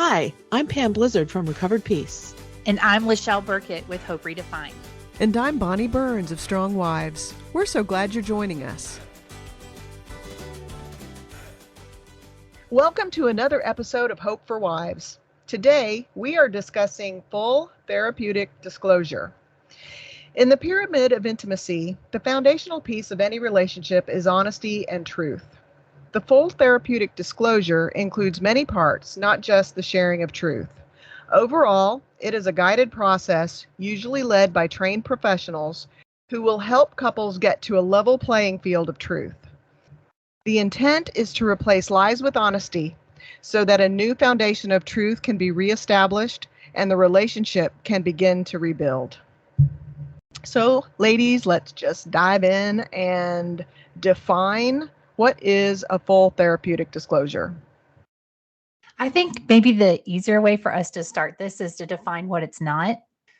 Hi, I'm Pam Blizzard from Recovered Peace. And I'm Lyschel Burket with Hope Redefined. And I'm Bonnie Burns of Strong Wives. We're so glad you're joining us. Welcome to another episode of Hope for Wives. Today, we are discussing full therapeutic disclosure. In the pyramid of intimacy, the foundational piece of any relationship is honesty and truth. The full therapeutic disclosure includes many parts, not just the sharing of truth. Overall, it is a guided process, usually led by trained professionals, who will help couples get to a level playing field of truth. The intent is to replace lies with honesty so that a new foundation of truth can be reestablished and the relationship can begin to rebuild. So, ladies, let's just dive in and define what is a full therapeutic disclosure. I think maybe the easier way for us to start this is to define what it's not.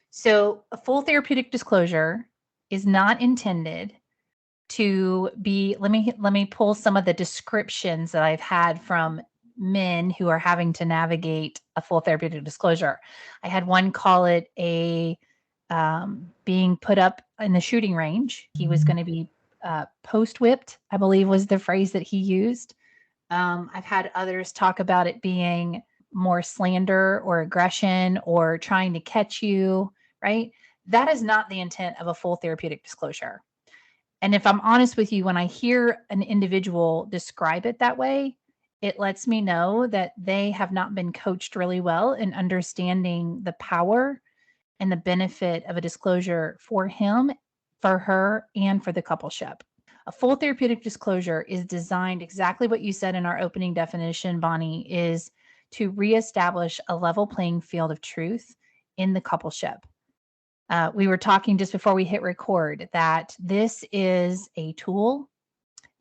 So a full therapeutic disclosure is not intended to be, let me pull some of the descriptions that I've had from men who are having to navigate a full therapeutic disclosure. I had one call it a being put up in the shooting range. He was going to be post-whipped, I believe was the phrase that he used. I've had others talk about it being more slander or aggression or trying to catch you, right? That is not the intent of a full therapeutic disclosure. And if I'm honest with you, when I hear an individual describe it that way, it lets me know that they have not been coached really well in understanding the power and the benefit of a disclosure for him, for her, and for the coupleship. A full therapeutic disclosure is designed exactly what you said in our opening definition, Bonnie, is to reestablish a level playing field of truth in the coupleship. We were talking just before we hit record that this is a tool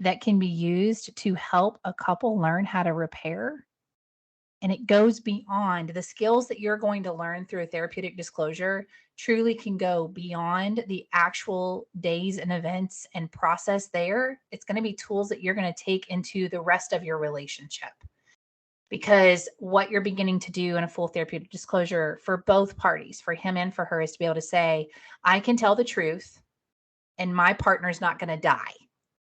that can be used to help a couple learn how to repair. And it goes beyond the skills that you're going to learn through a therapeutic disclosure truly can go beyond the actual days and events and process there. It's going to be tools that you're going to take into the rest of your relationship. Because what you're beginning to do in a full therapeutic disclosure for both parties, for him and for her, is to be able to say, I can tell the truth and my partner's not going to die.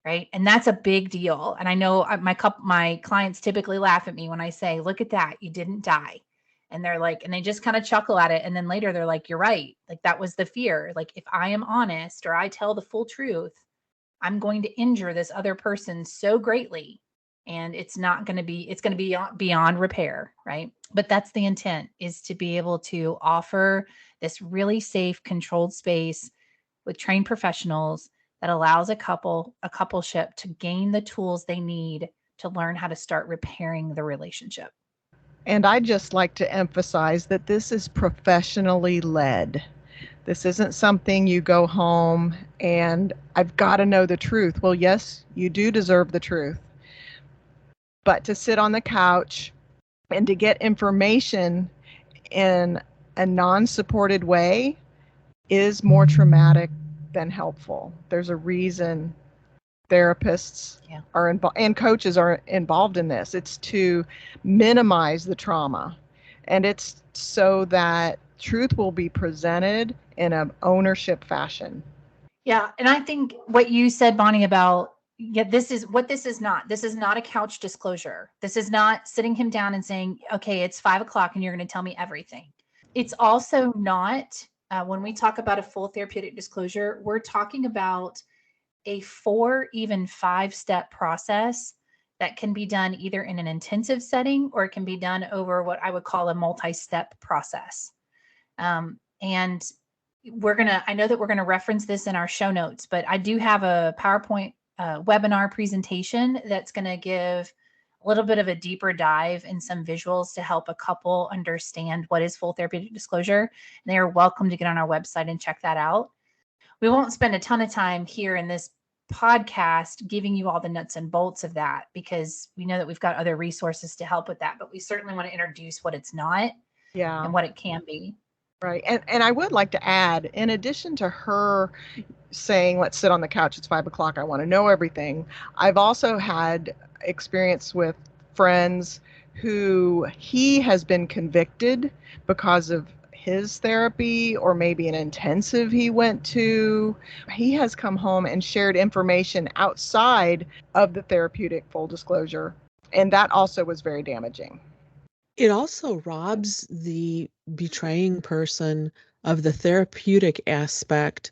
Right. And that's a big deal. And I know my clients typically laugh at me when I say, look at that, you didn't die. And they're like, and they just kind of chuckle at it. And then later they're like, you're right. Like that was the fear. Like if I am honest or I tell the full truth, I'm going to injure this other person so greatly. And it's going to be beyond repair. Right. But that's the intent, is to be able to offer this really safe, controlled space with trained professionals that allows a coupleship to gain the tools they need to learn how to start repairing the relationship. And I'd just like to emphasize that this is professionally led. This isn't something you go home and I've got to know the truth. Well, yes, you do deserve the truth. But to sit on the couch and to get information in a non-supported way is more traumatic than helpful. There's a reason therapists are involved and coaches are involved in this. It's to minimize the trauma, and it's so that truth will be presented in an ownership fashion. Yeah, and I think what you said, Bonnie, about this is not. This is not a couch disclosure. This is not sitting him down and saying, okay, it's 5:00 and you're going to tell me everything. It's also not when we talk about a full therapeutic disclosure, we're talking about a 4, even 5-step process that can be done either in an intensive setting or it can be done over what I would call a multi-step process. And I know that we're going to reference this in our show notes, but I do have a PowerPoint webinar presentation that's going to give a little bit of a deeper dive in some visuals to help a couple understand what is full therapeutic disclosure. And they are welcome to get on our website and check that out. We won't spend a ton of time here in this podcast giving you all the nuts and bolts of that, because we know that we've got other resources to help with that, but we certainly want to introduce what it's not and what it can be. Right. And I would like to add, in addition to her saying, let's sit on the couch, it's 5:00, I want to know everything, I've also had experience with friends who he has been convicted because of his therapy or maybe an intensive he went to. He has come home and shared information outside of the therapeutic full disclosure. And that also was very damaging. It also robs the betraying person of the therapeutic aspect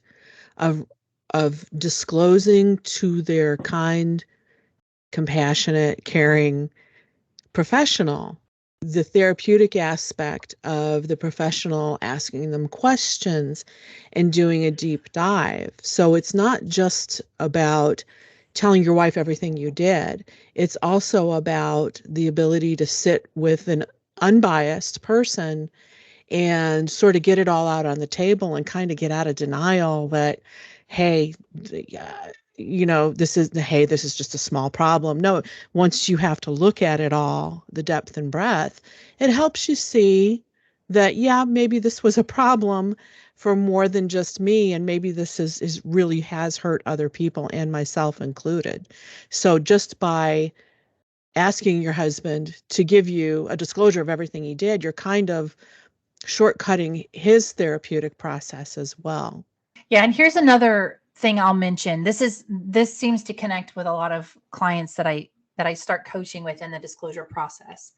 of disclosing to their kind, compassionate, caring professional the therapeutic aspect of the professional asking them questions and doing a deep dive. So it's not just about telling your wife everything you did. It's also about the ability to sit with an unbiased person and sort of get it all out on the table and kind of get out of denial that, hey, this is just a small problem. No, once you have to look at it all, the depth and breadth, it helps you see that, yeah, maybe this was a problem for more than just me, and maybe this is really has hurt other people and myself included. So just by asking your husband to give you a disclosure of everything he did, you're kind of shortcutting his therapeutic process as well. Yeah, and here's another thing I'll mention. This seems to connect with a lot of clients that I start coaching with in the disclosure process.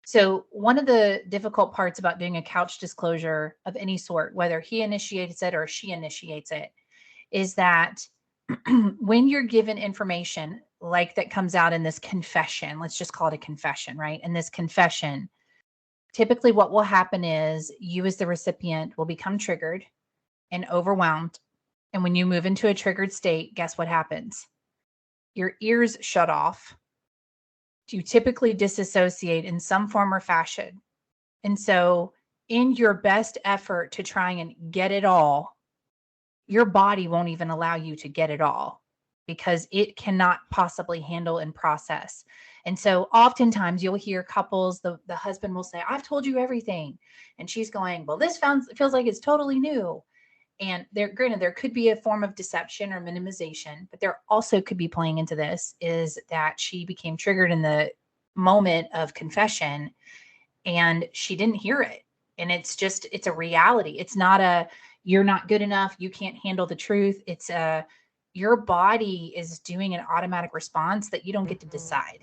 So one of the difficult parts about doing a couch disclosure of any sort, whether he initiates it or she initiates it, is that when you're given information like that comes out in this confession, let's just call it a confession, right? In this confession, typically what will happen is you as the recipient will become triggered and overwhelmed. And when you move into a triggered state, guess what happens? Your ears shut off. You typically disassociate in some form or fashion. And so in your best effort to try and get it all, your body won't even allow you to get it all because it cannot possibly handle and process. And so oftentimes you'll hear couples, the husband will say, I've told you everything. And she's going, well, this feels like it's totally new. And granted, there could be a form of deception or minimization, but there also could be playing into this is that she became triggered in the moment of confession and she didn't hear it. And it's a reality. It's not you're not good enough, you can't handle the truth. It's your body is doing an automatic response that you don't get to decide.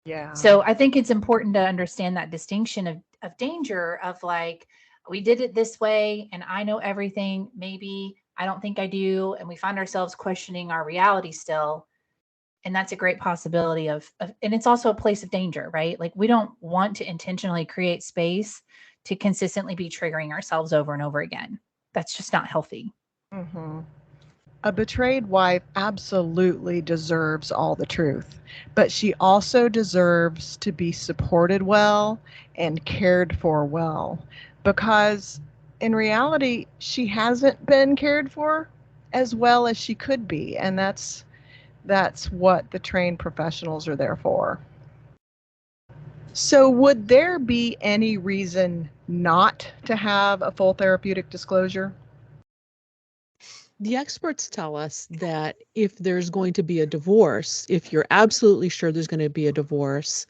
Yeah. So I think it's important to understand that distinction of danger of like, we did it this way and I know everything. Maybe I don't think I do. And we find ourselves questioning our reality still. And that's a great possibility and it's also a place of danger, right? Like we don't want to intentionally create space to consistently be triggering ourselves over and over again. That's just not healthy. Mm-hmm. A betrayed wife absolutely deserves all the truth, but she also deserves to be supported well and cared for well, because in reality, she hasn't been cared for as well as she could be, and that's what the trained professionals are there for. So would there be any reason not to have a full therapeutic disclosure? The experts tell us that if there's going to be a divorce, if you're absolutely sure there's going to be a divorce,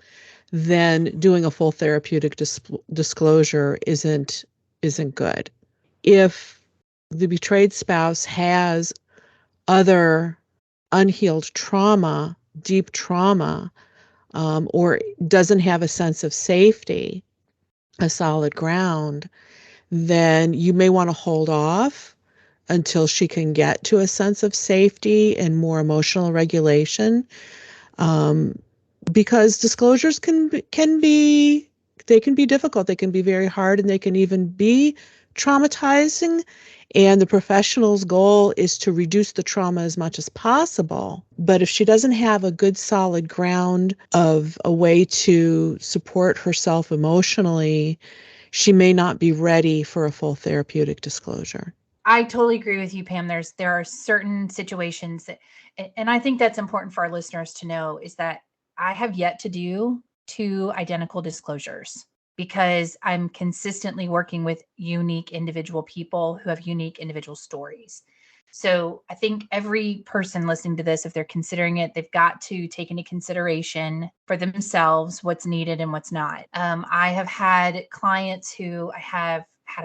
then doing a full therapeutic disclosure isn't good. If the betrayed spouse has other unhealed trauma, deep trauma, or doesn't have a sense of safety, a solid ground, then you may want to hold off until she can get to a sense of safety and more emotional regulation, because disclosures can be difficult. They can be very hard, and they can even be traumatizing. And the professional's goal is to reduce the trauma as much as possible. But if she doesn't have a good solid ground of a way to support herself emotionally, she may not be ready for a full therapeutic disclosure. I totally agree with you, Pam. There are certain situations that, and I think that's important for our listeners to know, is that I have yet to do 2 identical disclosures because I'm consistently working with unique individual people who have unique individual stories. So I think every person listening to this, if they're considering it, they've got to take into consideration for themselves what's needed and what's not. I have had a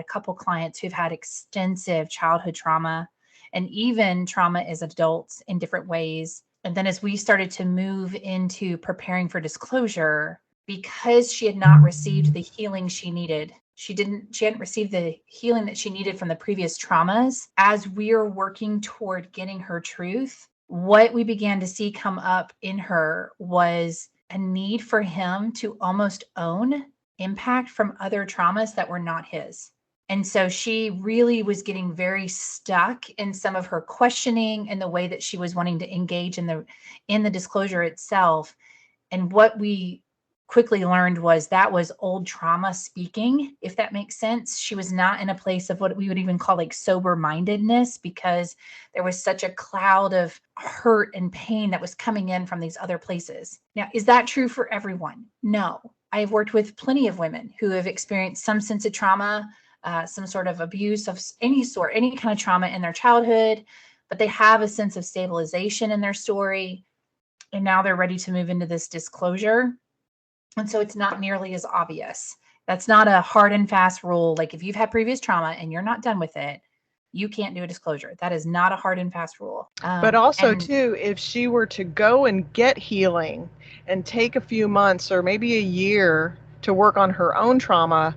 couple clients who've had extensive childhood trauma and even trauma as adults in different ways. And then as we started to move into preparing for disclosure, because she had not received the healing she needed, she hadn't received the healing that she needed from the previous traumas. As we are working toward getting her truth, what we began to see come up in her was a need for him to almost own impact from other traumas that were not his. And so she really was getting very stuck in some of her questioning and the way that she was wanting to engage in the disclosure itself. And what we quickly learned was that was old trauma speaking, if that makes sense. She was not in a place of what we would even call like sober-mindedness, because there was such a cloud of hurt and pain that was coming in from these other places. Now, is that true for everyone? No. I've worked with plenty of women who have experienced some sense of trauma, some sort of abuse of any sort, any kind of trauma in their childhood, but they have a sense of stabilization in their story. And now they're ready to move into this disclosure. And so it's not nearly as obvious. That's not a hard and fast rule. Like if you've had previous trauma and you're not done with it, you can't do a disclosure. That is not a hard and fast rule. But also, too, if she were to go and get healing and take a few months or maybe a year to work on her own trauma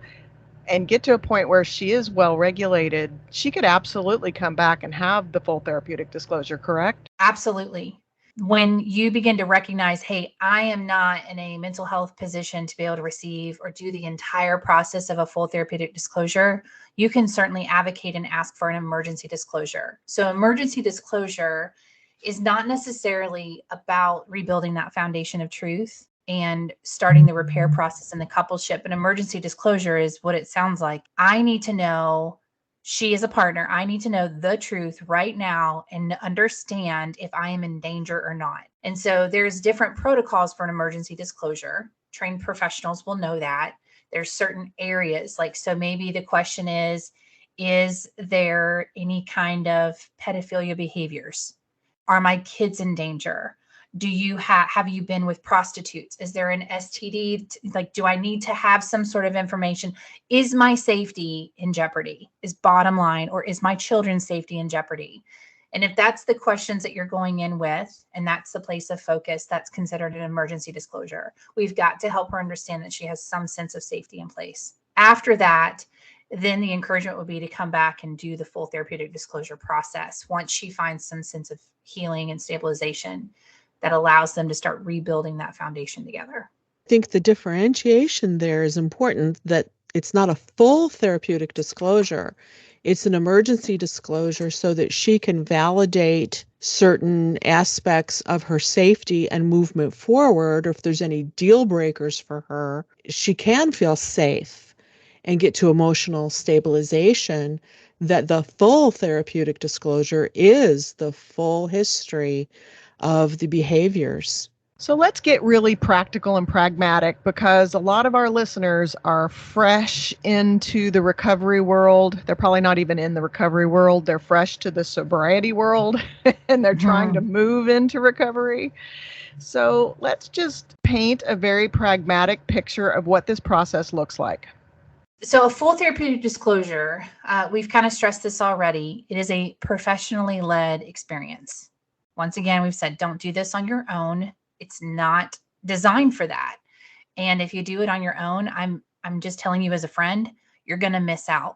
and get to a point where she is well regulated, she could absolutely come back and have the full therapeutic disclosure, correct? Absolutely. When you begin to recognize, hey, I am not in a mental health position to be able to receive or do the entire process of a full therapeutic disclosure, you can certainly advocate and ask for an emergency disclosure. So emergency disclosure is not necessarily about rebuilding that foundation of truth and starting the repair process in the coupleship. An emergency disclosure is what it sounds like. I need to know she is a partner. I need to know the truth right now and understand if I am in danger or not. And so there's different protocols for an emergency disclosure. Trained professionals will know that. There's certain areas, like, so maybe the question is there any kind of pedophilia behaviors? Are my kids in danger? Do you have you been with prostitutes? Is there an STD? Like, do I need to have some sort of information? Is my safety in jeopardy? Is bottom line, or is my children's safety in jeopardy? And if that's the questions that you're going in with, and that's the place of focus, that's considered an emergency disclosure. We've got to help her understand that she has some sense of safety in place. After that, then the encouragement would be to come back and do the full therapeutic disclosure process once she finds some sense of healing and stabilization that allows them to start rebuilding that foundation together. I think the differentiation there is important, that it's not a full therapeutic disclosure. It's an emergency disclosure so that she can validate certain aspects of her safety and movement forward, or if there's any deal breakers for her, she can feel safe and get to emotional stabilization. That the full therapeutic disclosure is the full history of the behaviors. So let's get really practical and pragmatic, because a lot of our listeners are fresh into the recovery world. They're probably not even in the recovery world. They're fresh to the sobriety world and they're trying to move into recovery. So let's just paint a very pragmatic picture of what this process looks like. So a full therapeutic disclosure, we've kind of stressed this already. It is a professionally led experience. Once again, we've said, don't do this on your own. It's not designed for that. And if you do it on your own, I'm just telling you as a friend, you're going to miss out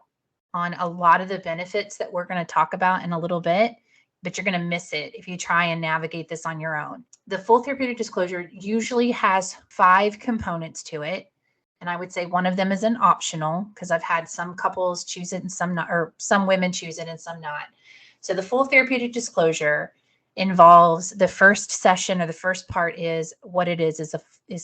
on a lot of the benefits that we're going to talk about in a little bit, but you're going to miss it if you try and navigate this on your own. The full therapeutic disclosure usually has 5 components to it. And I would say one of them is an optional, because I've had some couples choose it and some not, or some women choose it and some not. So the full therapeutic disclosure involves the first session, or the first part is what it is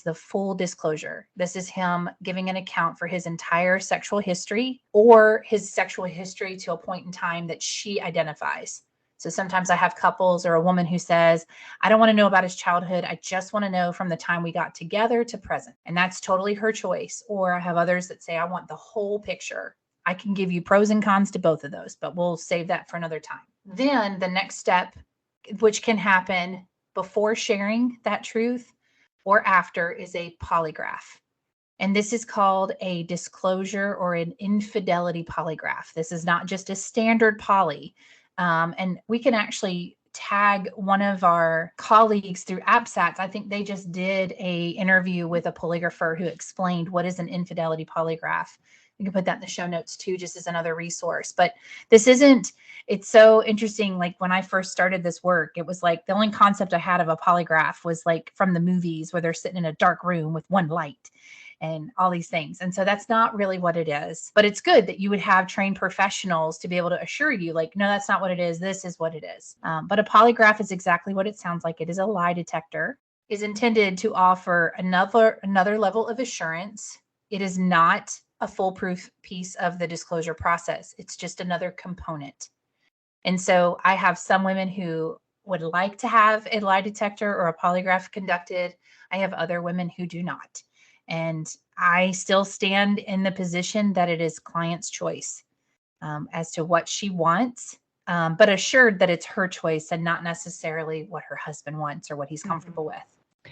the full disclosure. This is him giving an account for his entire sexual history, or his sexual history to a point in time that she identifies. So sometimes I have couples or a woman who says, I don't want to know about his childhood. I just want to know from the time we got together to present. And that's totally her choice. Or I have others that say, I want the whole picture. I can give you pros and cons to both of those, but we'll save that for another time. Then the next step, which can happen before sharing that truth or after, is a polygraph. And this is called a disclosure or an infidelity polygraph. This is not just a standard poly. And we can actually tag one of our colleagues through AppSats. I think they just did a interview with a polygrapher who explained what is an infidelity polygraph. We can put that in the show notes too, just as another resource. But this isn't, it's so interesting. Like when I first started this work, it was like the only concept I had of a polygraph was like from the movies where they're sitting in a dark room with one light and all these things. And so that's not really what it is. But it's good that you would have trained professionals to be able to assure you, like, no, that's not what it is. This is what it is. But a polygraph is exactly what it sounds like. It is a lie detector, is intended to offer another level of assurance. It is not a foolproof piece of the disclosure process. It's just another component. And so I have some women who would like to have a lie detector or a polygraph conducted. I have other women who do not. And I still stand in the position that it is client's choice as to what she wants, but assured that it's her choice and not necessarily what her husband wants or what he's comfortable with.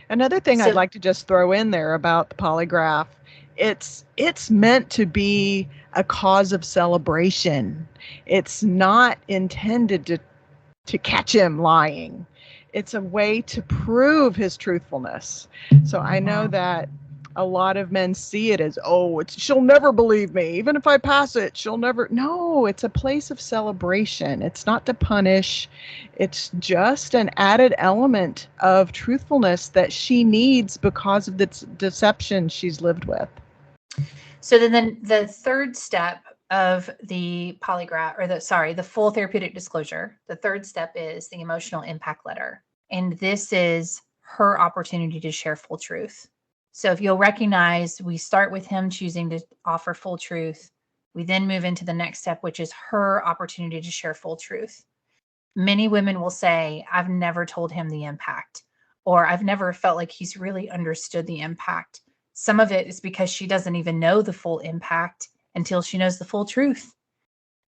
Another thing So- I'd like to just throw in there about the polygraph, it's meant to be a cause of celebration. It's not intended to catch him lying. It's a way to prove his truthfulness. So I know that a lot of men see it as, oh, she'll never believe me. Even if I pass it, she'll never. No, it's a place of celebration. It's not to punish. It's just an added element of truthfulness that she needs because of the deception she's lived with. So then the third step of the polygraph, or the full therapeutic disclosure, the third step is the emotional impact letter. And this is her opportunity to share full truth. So if you'll recognize, we start with him choosing to offer full truth. We then move into the next step, which is her opportunity to share full truth. Many women will say, I've never told him the impact, or I've never felt like he's really understood the impact. Some of it is because she doesn't even know the full impact until she knows the full truth.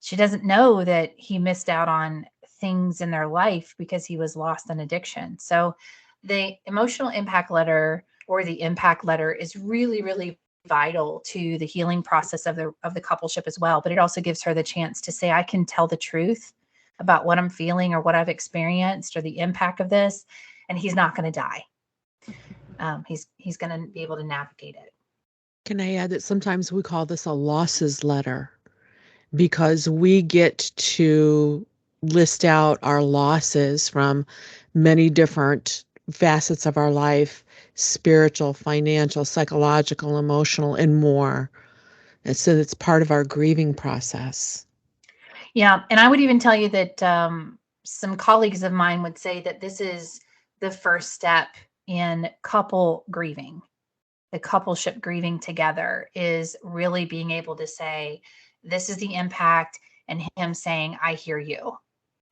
She doesn't know that he missed out on things in their life because he was lost in addiction. So the emotional impact letter or the impact letter is really, really vital to the healing process of the coupleship as well. But it also gives her the chance to say, I can tell the truth about what I'm feeling or what I've experienced or the impact of this, and he's not going to die. He's going to be able to navigate it. Can I add that sometimes we call this a losses letter because we get to list out our losses from many different facets of our life, spiritual, financial, psychological, emotional, and more. And so it's part of our grieving process. Yeah. And I would even tell you that some colleagues of mine would say that this is the first step in couple grieving. The coupleship grieving together is really being able to say, this is the impact, and him saying, I hear you.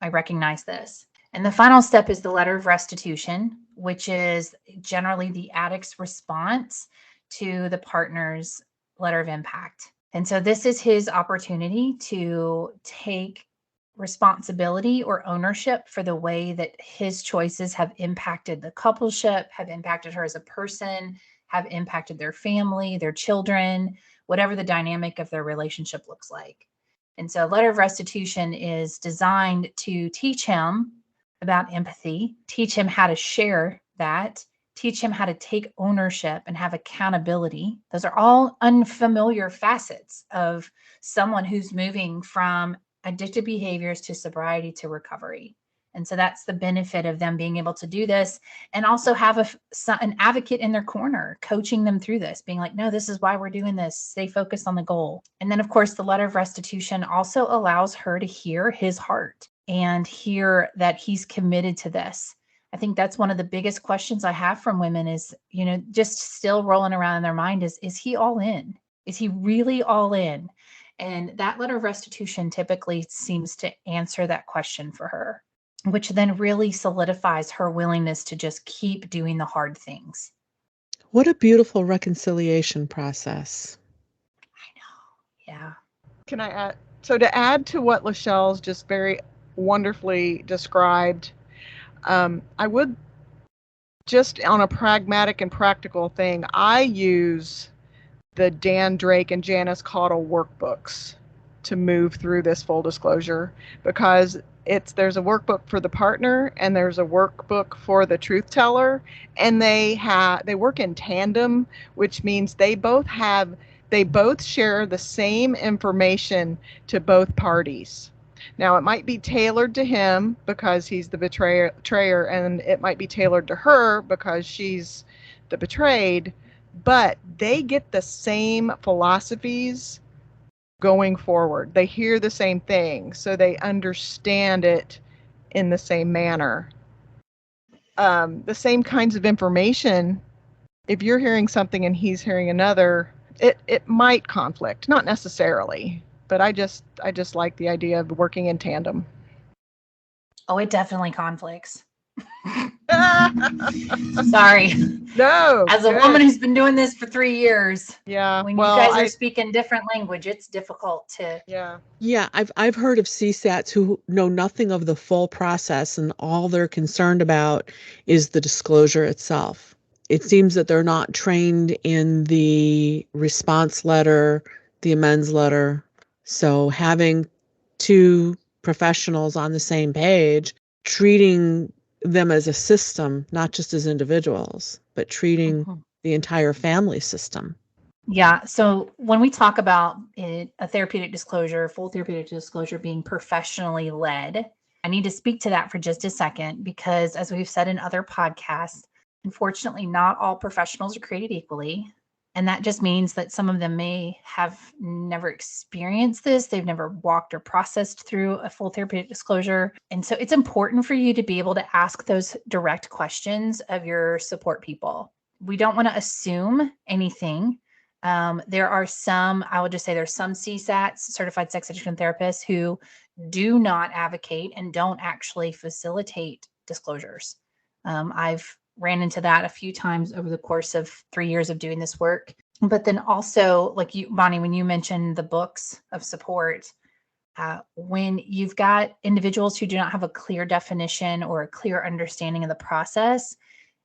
I recognize this. And the final step is the letter of restitution, which is generally the addict's response to the partner's letter of impact. And so this is his opportunity to take responsibility or ownership for the way that his choices have impacted the coupleship, have impacted her as a person, have impacted their family, their children, whatever the dynamic of their relationship looks like. And so letter of restitution is designed to teach him about empathy, teach him how to share that, teach him how to take ownership and have accountability. Those are all unfamiliar facets of someone who's moving from addictive behaviors to sobriety to recovery. And so that's the benefit of them being able to do this and also have an advocate in their corner, coaching them through this, being like, no, this is why we're doing this. Stay focused on the goal. And then, of course, the letter of restitution also allows her to hear his heart and hear that he's committed to this. I think that's one of the biggest questions I have from women is, just still rolling around in their mind is he all in? Is he really all in? And that letter of restitution typically seems to answer that question for her, which then really solidifies her willingness to just keep doing the hard things. What a beautiful reconciliation process. I know. Yeah. Can I add? So to add to what Lyschel's just very wonderfully described. I would just on a pragmatic and practical thing, I use the Dan Drake and Janice Caudle workbooks to move through this full disclosure, because there's a workbook for the partner and there's a workbook for the truth teller, and they work in tandem, which means they both share the same information to both parties. Now, it might be tailored to him because he's the betrayer, and it might be tailored to her because she's the betrayed, but they get the same philosophies going forward. They hear the same thing, so they understand it in the same manner. The same kinds of information, if you're hearing something and he's hearing another, it might conflict, not necessarily, but I just like the idea of working in tandem. Oh, it definitely conflicts. Sorry. No. As a woman who's been doing this for 3 years. Yeah. When you guys are speaking different language, it's difficult to. Yeah. Yeah, I've heard of CSATs who know nothing of the full process, and all they're concerned about is the disclosure itself. It seems that they're not trained in the response letter, the amends letter. So having two professionals on the same page, treating them as a system, not just as individuals, but treating the entire family system. Yeah. So when we talk about a therapeutic disclosure, full therapeutic disclosure being professionally led, I need to speak to that for just a second, because as we've said in other podcasts, unfortunately, not all professionals are created equally. And that just means that some of them may have never experienced this. They've never walked or processed through a full therapeutic disclosure. And so it's important for you to be able to ask those direct questions of your support people. We don't want to assume anything. There are some, I would just say there's some CSATs, certified sex education therapists, who do not advocate and don't actually facilitate disclosures. I've ran into that a few times over the course of 3 years of doing this work. But then also, like you, Bonnie, when you mentioned the books of support, when you've got individuals who do not have a clear definition or a clear understanding of the process,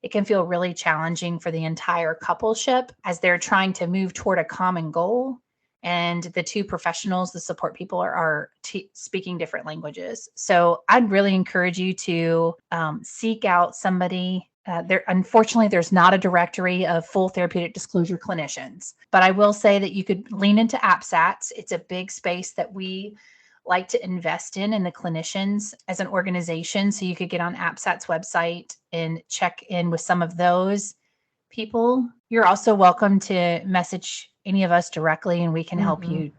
it can feel really challenging for the entire coupleship as they're trying to move toward a common goal. And the two professionals, the support people, are speaking different languages. So I'd really encourage you to seek out somebody. Unfortunately, there's not a directory of full therapeutic disclosure clinicians, but I will say that you could lean into APSATs. It's a big space that we like to invest in the clinicians as an organization. So you could get on APSAT's website and check in with some of those people. You're also welcome to message any of us directly, and we can help you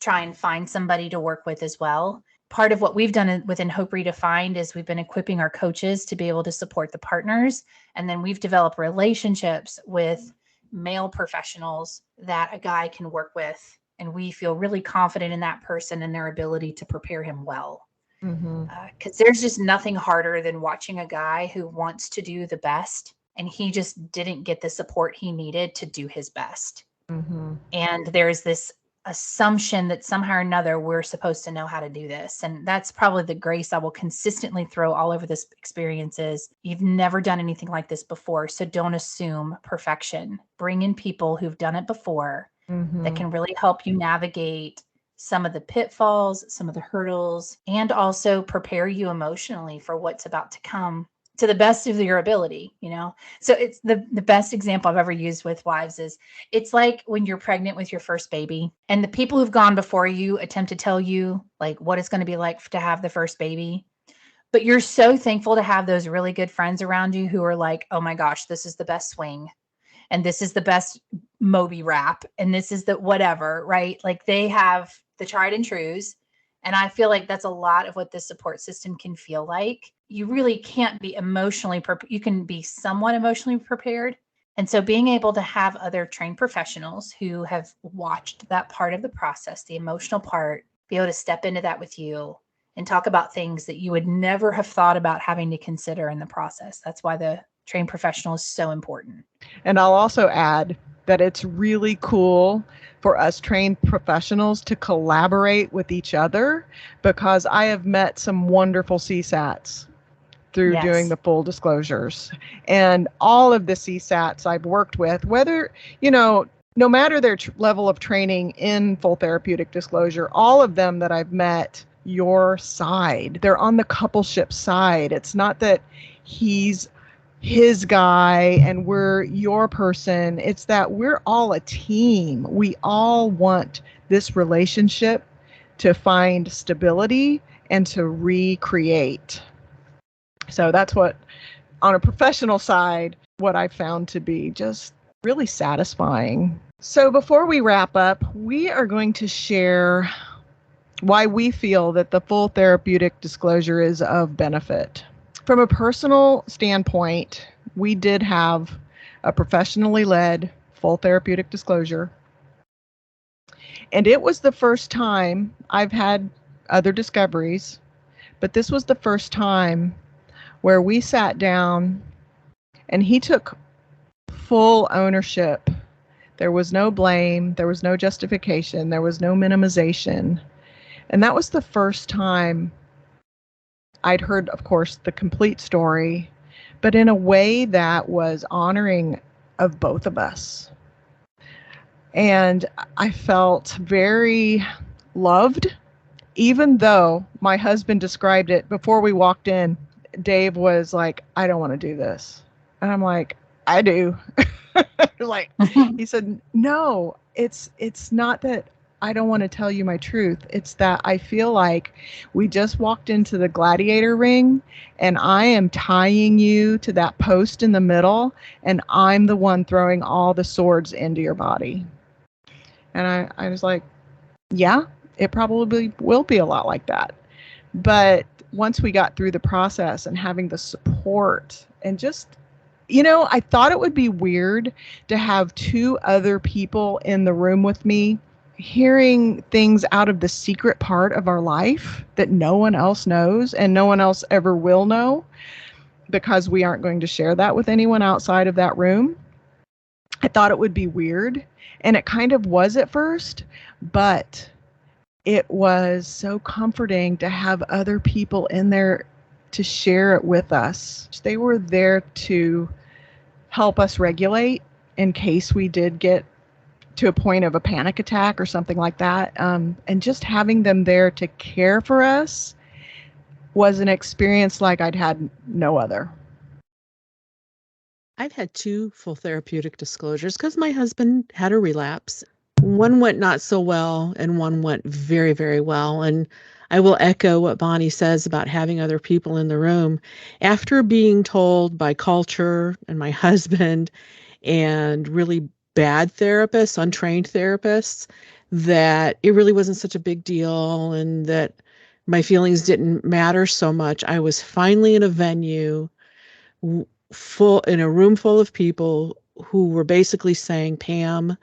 try and find somebody to work with as well. Part of what we've done within Hope Redefined is we've been equipping our coaches to be able to support the partners. And then we've developed relationships with male professionals that a guy can work with. And we feel really confident in that person and their ability to prepare him well. Because there's just nothing harder than watching a guy who wants to do the best and he just didn't get the support he needed to do his best. And there's this assumption that somehow or another we're supposed to know how to do this. And that's probably the grace I will consistently throw all over this experience is you've never done anything like this before. So don't assume perfection. Bring in people who've done it before that can really help you navigate some of the pitfalls, some of the hurdles, and also prepare you emotionally for what's about to come to the best of your ability, you know? So it's the best example I've ever used with wives is it's like when you're pregnant with your first baby and the people who've gone before you attempt to tell you like what it's going to be like to have the first baby. But you're so thankful to have those really good friends around you who are like, oh my gosh, this is the best swing. And this is the best Moby wrap. And this is the whatever, right? Like they have the tried and trues. And I feel like that's a lot of what this support system can feel like. You really can't be emotionally prepared. You can be somewhat emotionally prepared. And so being able to have other trained professionals who have watched that part of the process, the emotional part, be able to step into that with you and talk about things that you would never have thought about having to consider in the process. That's why the trained professional is so important. And I'll also add that it's really cool for us trained professionals to collaborate with each other, because I have met some wonderful CSATs through Yes. doing the full disclosures. And all of the CSATs I've worked with, whether, no matter their level of training in full therapeutic disclosure, all of them that I've met, your side, they're on the coupleship side. It's not that he's his guy and we're your person. It's that we're all a team. We all want this relationship to find stability and to recreate. So that's what, on a professional side, what I found to be just really satisfying. So before we wrap up, we are going to share why we feel that the full therapeutic disclosure is of benefit. From a personal standpoint, we did have a professionally led full therapeutic disclosure. And it was the first time, I've had other discoveries, but this was the first time where we sat down and he took full ownership. There was no blame, there was no justification, there was no minimization. And that was the first time I'd heard, of course, the complete story, but in a way that was honoring of both of us. And I felt very loved, even though my husband described it before we walked in. Dave was like, I don't want to do this. And I'm like, I do. Like, he said, no, it's not that I don't want to tell you my truth. It's that I feel like we just walked into the gladiator ring and I am tying you to that post in the middle and I'm the one throwing all the swords into your body. And I was like, yeah, it probably will be a lot like that. But once we got through the process and having the support and just, I thought it would be weird to have two other people in the room with me hearing things out of the secret part of our life that no one else knows and no one else ever will know, because we aren't going to share that with anyone outside of that room. I thought it would be weird, and it kind of was at first, but it was so comforting to have other people in there to share it with us. They were there to help us regulate in case we did get to a point of a panic attack or something like that. And just having them there to care for us was an experience like I'd had no other. I've had two full therapeutic disclosures because my husband had a relapse. One went not so well and one went very, very well. And I will echo what Bonnie says about having other people in the room. After being told by culture and my husband and really bad therapists, untrained therapists, that it really wasn't such a big deal and that my feelings didn't matter so much, I was finally in a venue in a room full of people who were basically saying, Pam,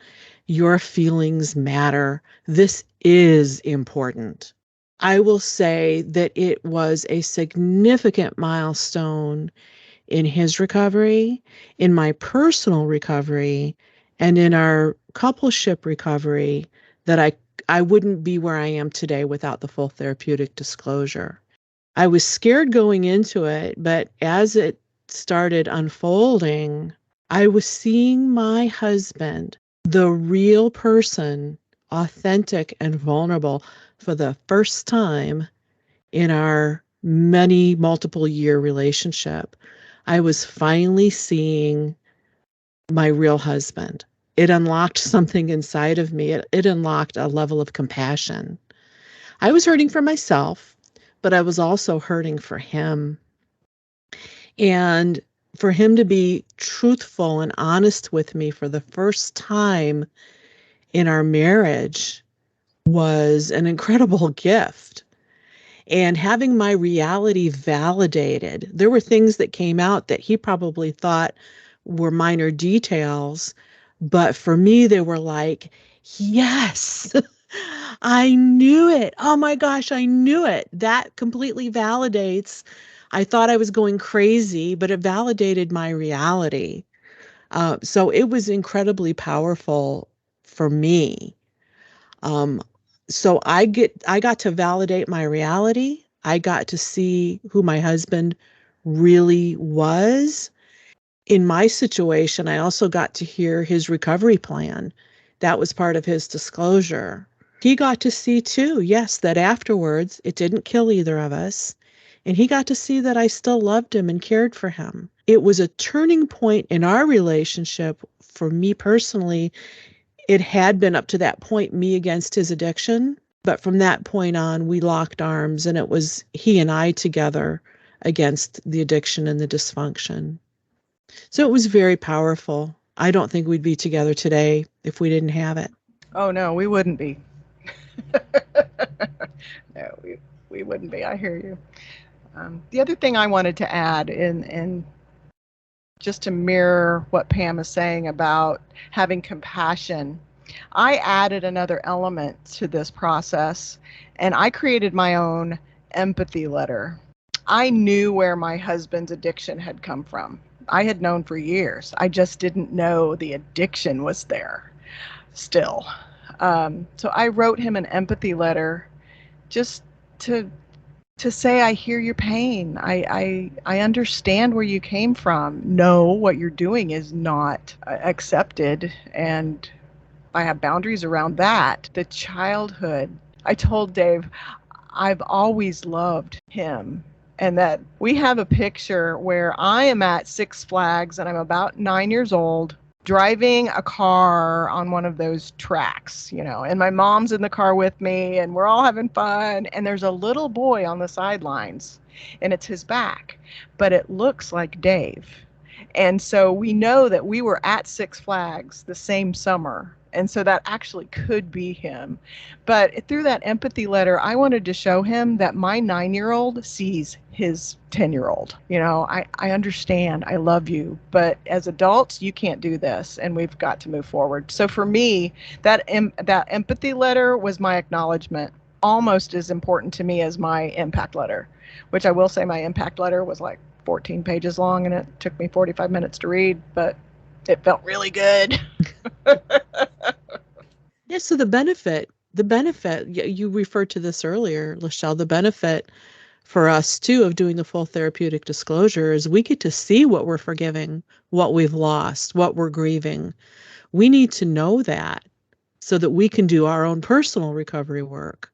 your feelings matter. This is important. I will say that it was a significant milestone in his recovery, in my personal recovery, and in our coupleship recovery, that I wouldn't be where I am today without the full therapeutic disclosure. I was scared going into it, but as it started unfolding, I was seeing my husband, the real person, authentic and vulnerable, for the first time in our many multiple year relationship. I was finally seeing my real husband. It unlocked something inside of me. It unlocked a level of compassion. I was hurting for myself, but I was also hurting for him. And for him to be truthful and honest with me for the first time in our marriage was an incredible gift. And having my reality validated, there were things that came out that he probably thought were minor details, but for me, they were like, yes, I knew it. Oh my gosh, I knew it. That completely validates I thought I was going crazy, but it validated my reality. So it was incredibly powerful for me. Um, so I got to validate my reality. I got to see who my husband really was. In my situation, I also got to hear his recovery plan. That was part of his disclosure. He got to see too, yes, that afterwards it didn't kill either of us. And he got to see that I still loved him and cared for him. It was a turning point in our relationship for me personally. It had been up to that point me against his addiction. But from that point on, we locked arms and it was he and I together against the addiction and the dysfunction. So it was very powerful. I don't think we'd be together today if we didn't have it. Oh, no, we wouldn't be. No, we wouldn't be. I hear you. The other thing I wanted to add, in just to mirror what Pam is saying about having compassion, I added another element to this process, and I created my own empathy letter. I knew where my husband's addiction had come from. I had known for years. I just didn't know the addiction was there still. So I wrote him an empathy letter just to say, I hear your pain. I understand where you came from. No, what you're doing is not accepted, and I have boundaries around that. The childhood. I told Dave, I've always loved him, and that we have a picture where I am at Six Flags and I'm about 9 years old, driving a car on one of those tracks, and my mom's in the car with me and we're all having fun, and there's a little boy on the sidelines and it's his back, but it looks like Dave. And so we know that we were at Six Flags the same summer. And so that actually could be him. But through that empathy letter, I wanted to show him that my 9-year-old sees his 10-year-old. I understand, I love you, but as adults, you can't do this, and we've got to move forward. So for me, that empathy letter was my acknowledgement, almost as important to me as my impact letter, which I will say my impact letter was like 14 pages long, and it took me 45 minutes to read, but it felt really good. Yeah, so the benefit, you referred to this earlier, Lyschel, the benefit for us too of doing the full therapeutic disclosure is we get to see what we're forgiving, what we've lost, what we're grieving. We need to know that so that we can do our own personal recovery work.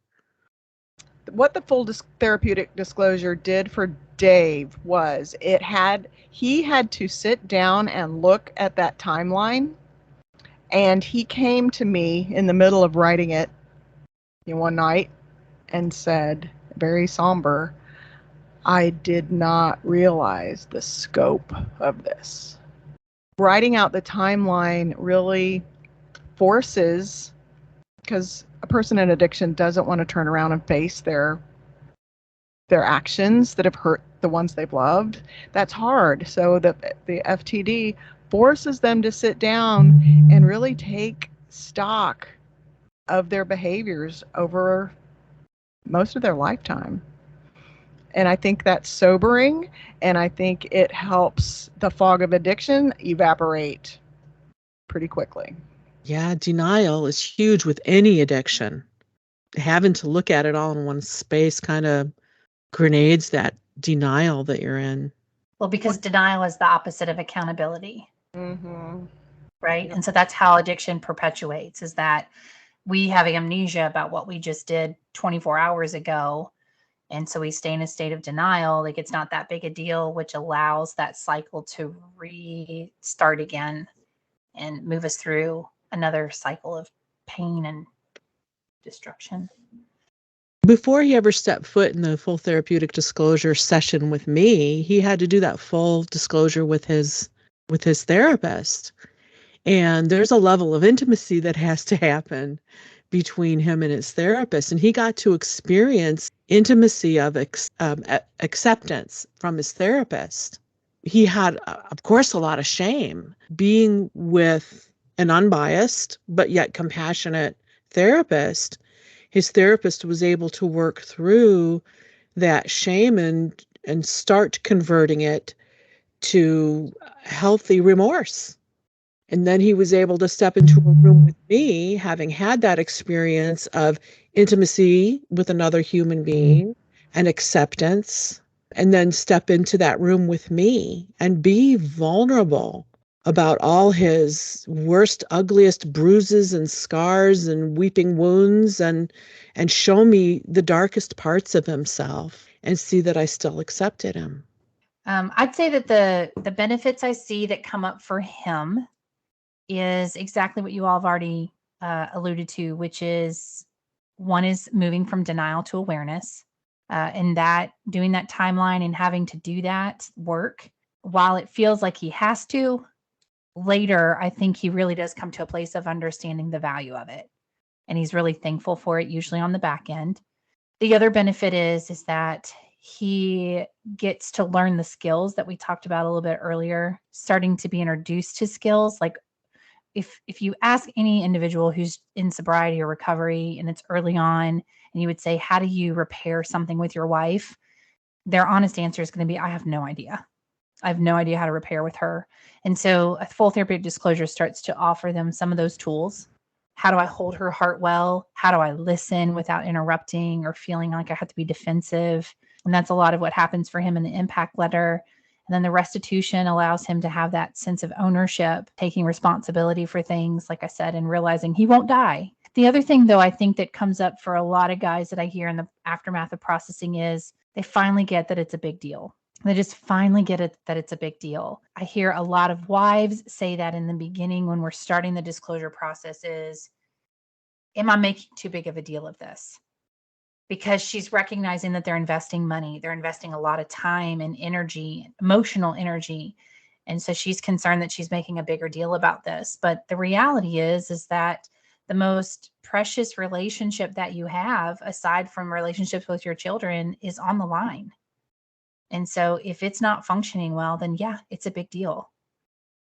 What the full therapeutic disclosure did for Dave was he had to sit down and look at that timeline, and he came to me in the middle of writing it one night and said, very somber, I did not realize the scope of this. Writing out the timeline really forces, because a person in addiction doesn't want to turn around and face their actions that have hurt the ones they've loved. That's hard. So the FTD forces them to sit down and really take stock of their behaviors over most of their lifetime. And I think that's sobering, and I think it helps the fog of addiction evaporate pretty quickly. Yeah, denial is huge with any addiction. Having to look at it all in one space kind of grenades that denial that you're in. Well, because denial is the opposite of accountability. Mm-hmm. Right? Yep. And so that's how addiction perpetuates, is that we have amnesia about what we just did 24 hours ago. And so we stay in a state of denial, like it's not that big a deal, which allows that cycle to restart again and move us through another cycle of pain and destruction. Before he ever stepped foot in the full therapeutic disclosure session with me, he had to do that full disclosure with his therapist. And there's a level of intimacy that has to happen between him and his therapist. And he got to experience intimacy of acceptance from his therapist. He had, of course, a lot of shame being with an unbiased but yet compassionate therapist. His therapist was able to work through that shame and and start converting it to healthy remorse. And then he was able to step into a room with me, having had that experience of intimacy with another human being and acceptance, and then step into that room with me and be vulnerable about all his worst, ugliest bruises and scars and weeping wounds, and show me the darkest parts of himself and see that I still accepted him. I'd say that the benefits I see that come up for him is exactly what you all have already alluded to, which is one is moving from denial to awareness, and that doing that timeline and having to do that work while it feels like he has to. Later, I think he really does come to a place of understanding the value of it, and he's really thankful for it, usually on the back end. The other benefit is that he gets to learn the skills that we talked about a little bit earlier, starting to be introduced to skills. Like if you ask any individual who's in sobriety or recovery and it's early on, and you would say, how do you repair something with your wife? Their honest answer is going to be, I have no idea. I have no idea how to repair with her. And so a full therapeutic disclosure starts to offer them some of those tools. How do I hold her heart well? How do I listen without interrupting or feeling like I have to be defensive? And that's a lot of what happens for him in the impact letter. And then the restitution allows him to have that sense of ownership, taking responsibility for things, like I said, and realizing he won't die. The other thing, though, I think that comes up for a lot of guys that I hear in the aftermath of processing is they finally get that it's a big deal. They just finally get it, that it's a big deal. I hear a lot of wives say that in the beginning when we're starting the disclosure process is, am I making too big of a deal of this? Because she's recognizing that they're investing money. They're investing a lot of time and energy, emotional energy. And so she's concerned that she's making a bigger deal about this. But the reality is that the most precious relationship that you have, aside from relationships with your children, is on the line. And so if it's not functioning well, then yeah, it's a big deal.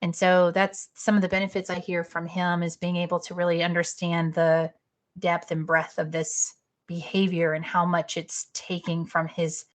And so that's some of the benefits I hear from him, is being able to really understand the depth and breadth of this behavior and how much it's taking from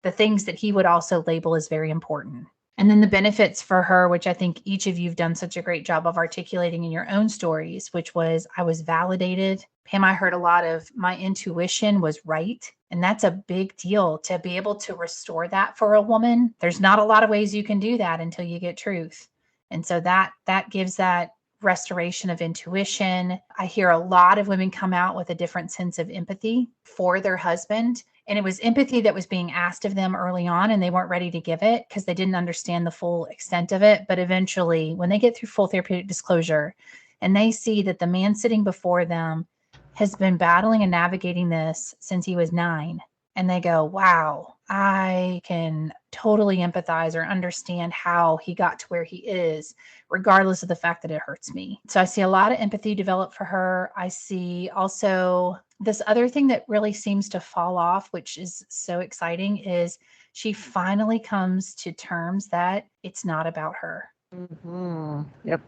the things that he would also label as very important. And then the benefits for her, which I think each of you have done such a great job of articulating in your own stories, which was, I was validated. Pam, I heard a lot of my intuition was right. And that's a big deal to be able to restore that for a woman. There's not a lot of ways you can do that until you get truth. And so that gives that restoration of intuition. I hear a lot of women come out with a different sense of empathy for their husband. And it was empathy that was being asked of them early on, and they weren't ready to give it because they didn't understand the full extent of it. But eventually, when they get through full therapeutic disclosure and they see that the man sitting before them has been battling and navigating this since he was 9, and they go, wow, I can totally empathize or understand how he got to where he is, regardless of the fact that it hurts me. So I see a lot of empathy develop for her. I see also this other thing that really seems to fall off, which is so exciting, is she finally comes to terms that it's not about her. Mm-hmm. Yep.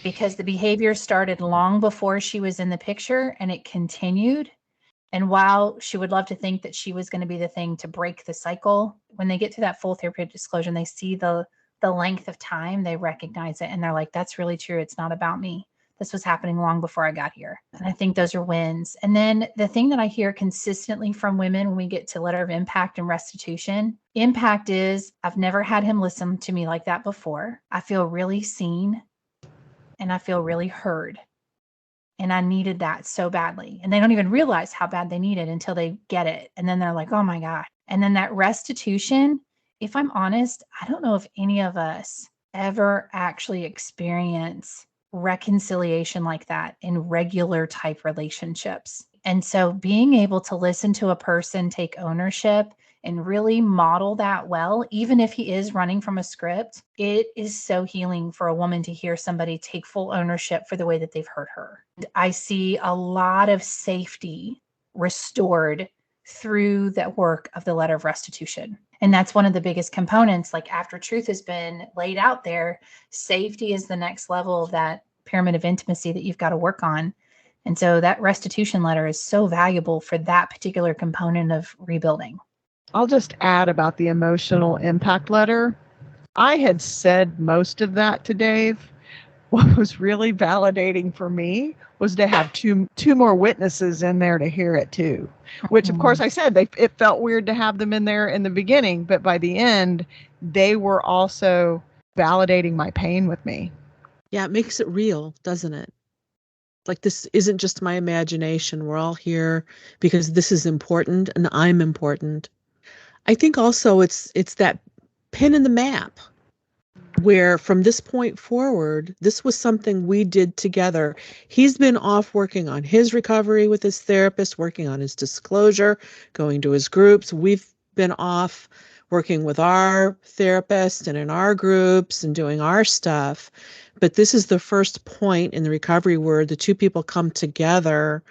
Because the behavior started long before she was in the picture, and it continued. And while she would love to think that she was going to be the thing to break the cycle, when they get to that full therapeutic disclosure and they see the length of time, they recognize it. And they're like, that's really true. It's not about me. This was happening long before I got here. And I think those are wins. And then the thing that I hear consistently from women when we get to letter of impact and restitution, impact is, I've never had him listen to me like that before. I feel really seen and I feel really heard. And I needed that so badly. And they don't even realize how bad they need it until they get it. And then they're like, oh my God. And then that restitution, if I'm honest, I don't know if any of us ever actually experience reconciliation like that in regular type relationships. And so being able to listen to a person take ownership and really model that well, even if he is running from a script, it is so healing for a woman to hear somebody take full ownership for the way that they've hurt her. I see a lot of safety restored through that work of the letter of restitution. And that's one of the biggest components. Like after truth has been laid out there, safety is the next level of that pyramid of intimacy that you've got to work on. And so that restitution letter is so valuable for that particular component of rebuilding. I'll just add about the emotional impact letter. I had said most of that to Dave. What was really validating for me was to have two more witnesses in there to hear it too, which of course I said it felt weird to have them in there in the beginning, but by the end they were also validating my pain with me. Yeah, it makes it real, doesn't it? Like, this isn't just my imagination. We're all here because this is important and I'm important. I think also it's that pin in the map where from this point forward, this was something we did together. He's been off working on his recovery with his therapist, working on his disclosure, going to his groups. We've been off working with our therapist and in our groups and doing our stuff. But this is the first point in the recovery where the two people come together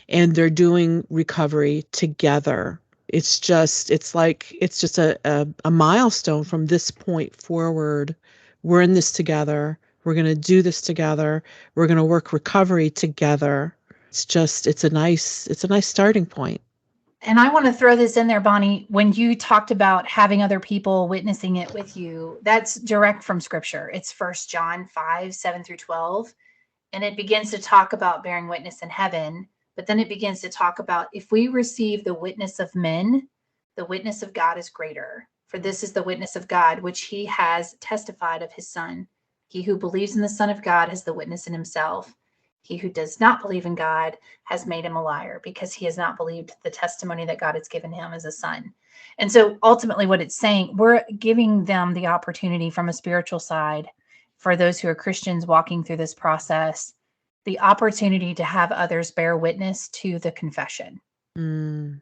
and they're doing recovery together. It's just a milestone from this point forward. We're in this together. We're going to do this together. We're going to work recovery together. It's a nice starting point. And I want to throw this in there, Bonnie, when you talked about having other people witnessing it with you, that's direct from scripture. It's 1 John 5:7-12. And it begins to talk about bearing witness in heaven. But then it begins to talk about if we receive the witness of men, the witness of God is greater. For this is the witness of God, which he has testified of his Son. He who believes in the Son of God has the witness in himself. He who does not believe in God has made him a liar, because he has not believed the testimony that God has given him as a son. And so ultimately what it's saying, we're giving them the opportunity from a spiritual side for those who are Christians walking through this process, the opportunity to have others bear witness to the confession. Mm.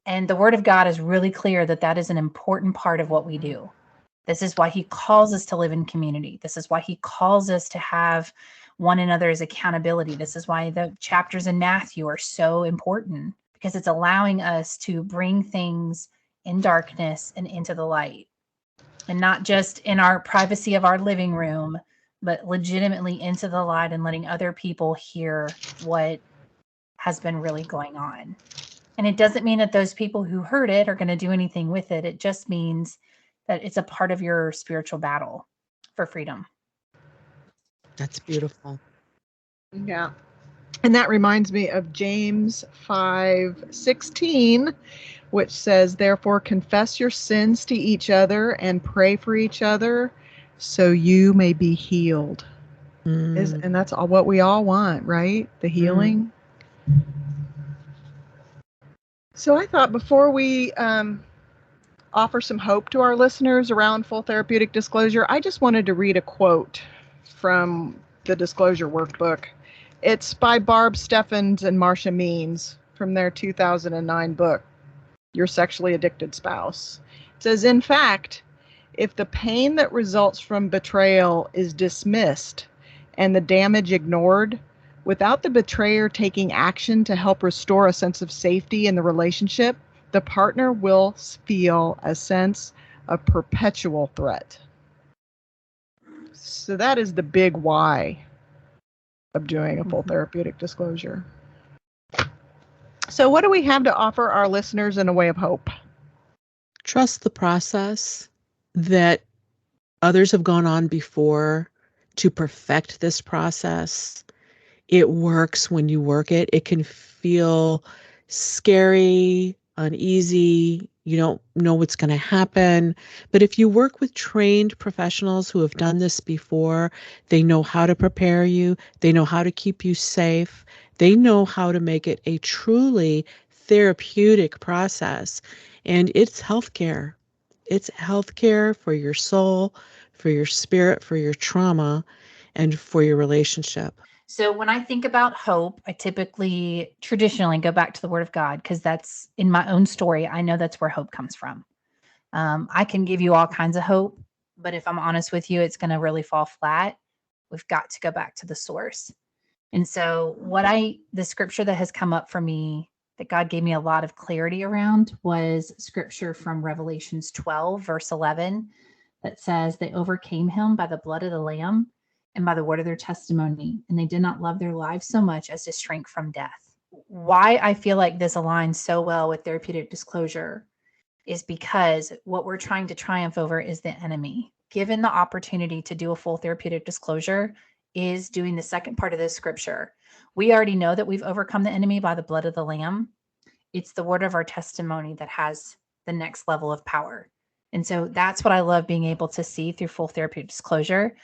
And the word of God is really clear that that is an important part of what we do. This is why he calls us to live in community. This is why he calls us to have one another's accountability. This is why the chapters in Matthew are so important, because it's allowing us to bring things in darkness and into the light. And not just in our privacy of our living room, but legitimately into the light and letting other people hear what has been really going on. And it doesn't mean that those people who heard it are going to do anything with it. It just means that it's a part of your spiritual battle for freedom. That's beautiful. Yeah. And that reminds me of James 5:16, which says, therefore confess your sins to each other and pray for each other so you may be healed. And that's all what we all want, right? The healing. So I thought before we offer some hope to our listeners around full therapeutic disclosure, I just wanted to read a quote from the disclosure workbook. It's by Barb Steffens and Marcia Means from their 2009 book, Your Sexually Addicted Spouse. It says, in fact, if the pain that results from betrayal is dismissed and the damage ignored, without the betrayer taking action to help restore a sense of safety in the relationship, the partner will feel a sense of perpetual threat. So that is the big why of doing a full therapeutic disclosure. So what do we have to offer our listeners in a way of hope? Trust the process that others have gone on before to perfect this process. It works when you work it. It can feel scary, uneasy. You don't know what's going to happen. But if you work with trained professionals who have done this before, they know how to prepare you. They know how to keep you safe. They know how to make it a truly therapeutic process. And it's healthcare. It's healthcare for your soul, for your spirit, for your trauma, and for your relationship. So when I think about hope, I typically traditionally go back to the Word of God, because that's in my own story. I know that's where hope comes from. I can give you all kinds of hope, but if I'm honest with you, it's going to really fall flat. We've got to go back to the source. And so the scripture that has come up for me that God gave me a lot of clarity around was scripture from Revelations 12, verse 11, that says they overcame him by the blood of the Lamb and by the word of their testimony, and they did not love their lives so much as to shrink from death. Why I feel like this aligns so well with therapeutic disclosure is because what we're trying to triumph over is the enemy. Given the opportunity to do a full therapeutic disclosure is doing the second part of this scripture. We already know that we've overcome the enemy by the blood of the Lamb. It's the word of our testimony that has the next level of power. And so that's what I love being able to see through full therapeutic disclosure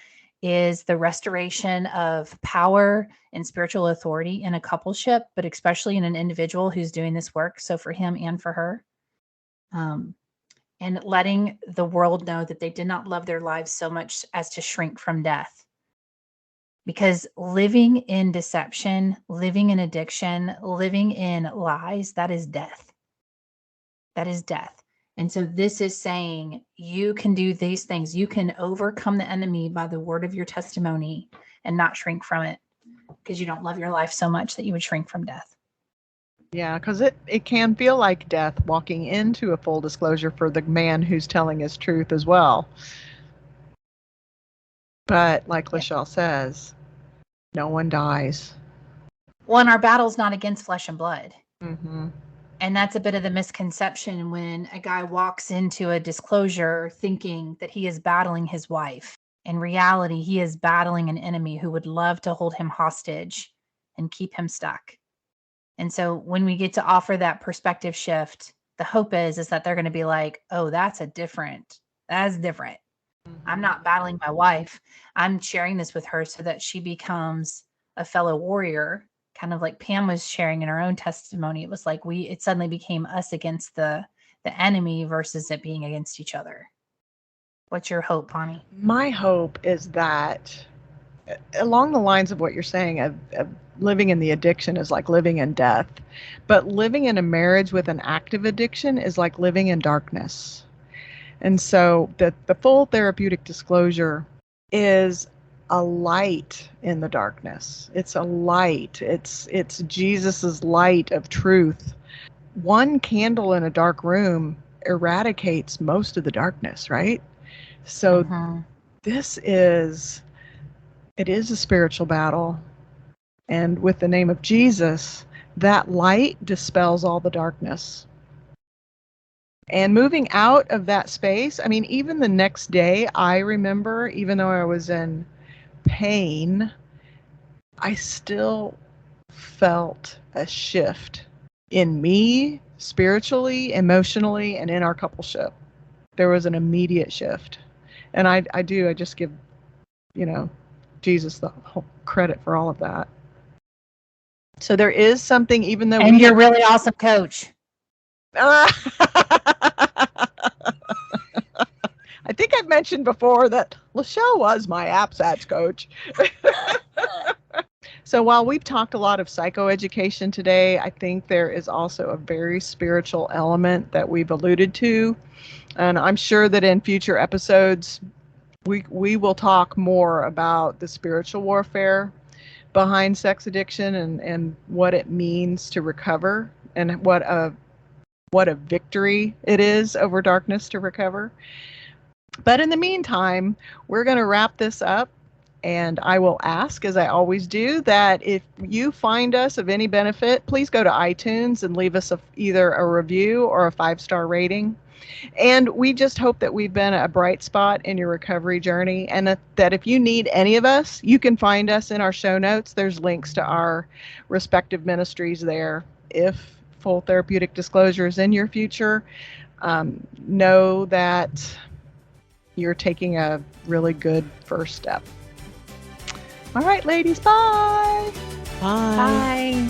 is the restoration of power and spiritual authority in a coupleship, but especially in an individual who's doing this work. So for him and for her. And letting the world know that they did not love their lives so much as to shrink from death. Because living in deception, living in addiction, living in lies, that is death. That is death. And so this is saying you can do these things. You can overcome the enemy by the word of your testimony and not shrink from it because you don't love your life so much that you would shrink from death. Yeah, because it can feel like death walking into a full disclosure for the man who's telling his truth as well. But like Lyschel says, no one dies. Well, and our battle's not against flesh and blood. Mm-hmm. And that's a bit of the misconception when a guy walks into a disclosure thinking that he is battling his wife. In reality, he is battling an enemy who would love to hold him hostage and keep him stuck. And so when we get to offer that perspective shift, the hope is that they're going to be like, oh, that's different. Mm-hmm. I'm not battling my wife. I'm sharing this with her so that she becomes a fellow warrior, kind of like Pam was sharing in her own testimony. It was like it suddenly became us against the enemy versus it being against each other. What's your hope, Bonnie? My hope is that along the lines of what you're saying, of living in the addiction is like living in death, but living in a marriage with an active addiction is like living in darkness. And so the full therapeutic disclosure is a light in the darkness. It's a light. It's Jesus's light of truth. One candle in a dark room eradicates most of the darkness, right? So it is a spiritual battle. And with the name of Jesus, that light dispels all the darkness. And moving out of that space, I mean, even the next day, I remember, even though I was in pain, I still felt a shift in me, spiritually, emotionally, and in our coupleship. There was an immediate shift. And I just give, Jesus the whole credit for all of that. So there is something, even though you're really awesome coach. I think I've mentioned before that Lyschel was my AppSats coach. So while we've talked a lot of psychoeducation today, I think there is also a very spiritual element that we've alluded to. And I'm sure that in future episodes, we will talk more about the spiritual warfare behind sex addiction and what it means to recover and what a victory it is over darkness to recover. But in the meantime, we're going to wrap this up, and I will ask, as I always do, that if you find us of any benefit, please go to iTunes and leave us either a review or a 5-star rating. And we just hope that we've been a bright spot in your recovery journey, and that if you need any of us, you can find us in our show notes. There's links to our respective ministries there. If full therapeutic disclosure is in your future, know that you're taking a really good first step. All right, ladies, bye. Bye. Bye.